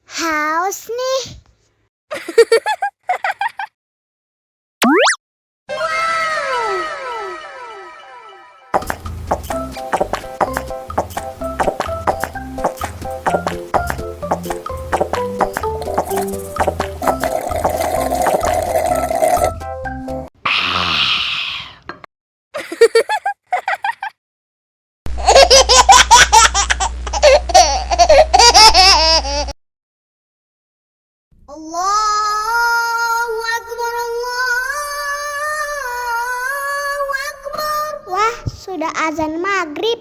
Haus nih. Allahu Akbar, Allahu Akbar. Wah, sudah azan maghrib.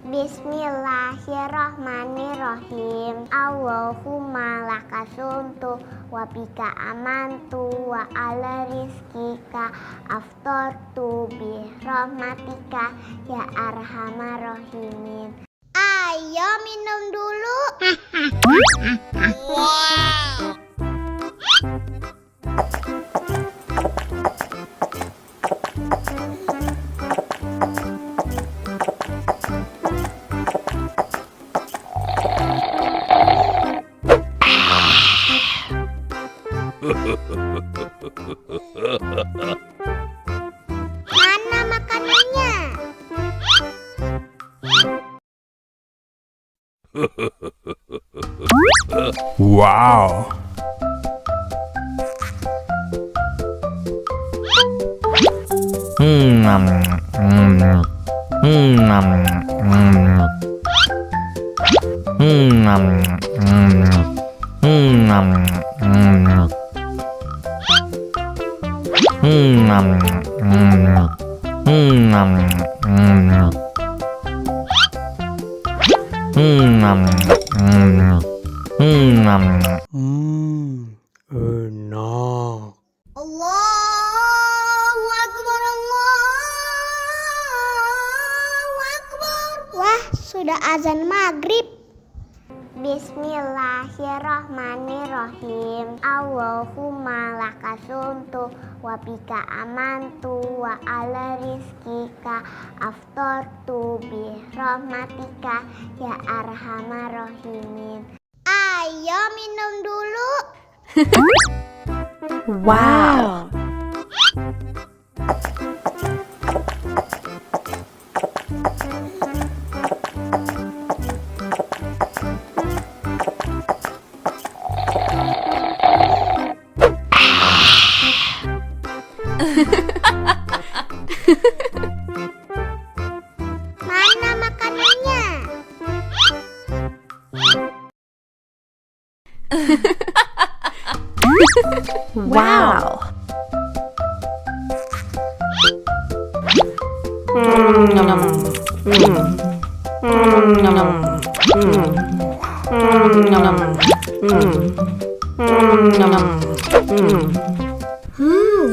Bismillahirrahmanirrahim. Allahumma lakasumtu wa bika amantu wa ala rizkika aftortu bi rahmatika ya arhamar rahimin. Ayo minum dulu. Wow. Mana makanannya? Wow. Enak. Allahu Akbar, Allahu Akbar. Wah, sudah azan maghrib. Bismillahirrahmanirrahim. Allahumma lakasumtu wa bika amantu wa ala rizkika aftortu bi rahmatika ya arhamar rahimin. Ayo minum dulu. Wow. Mana makanannya? Wow.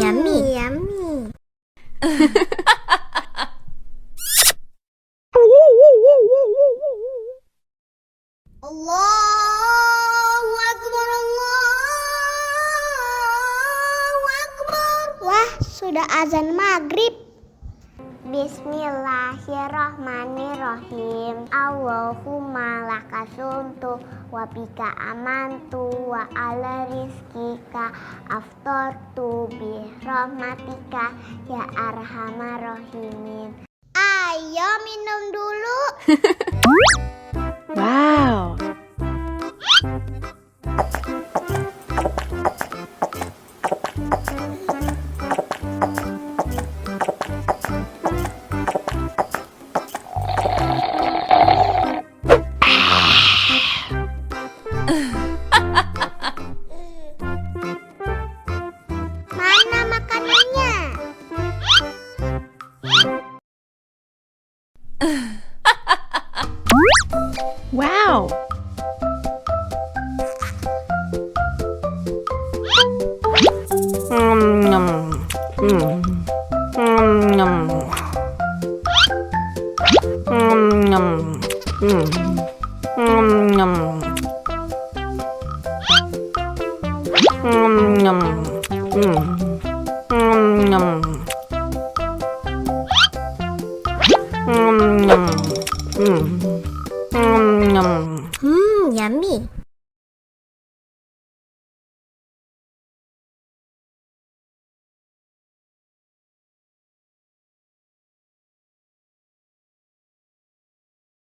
Yummy, yummy. Allahu Akbar, Allahu Akbar. Wah, sudah azan maghrib. Bismillahirrahmanirrahim. Allahumma lakasumtu wa bika amantu wa ala rizkika aftortu bi rahmatika ya arhamar rahimin. Ayo minum dulu. Wow. Mana makanannya? Wow. Yummy.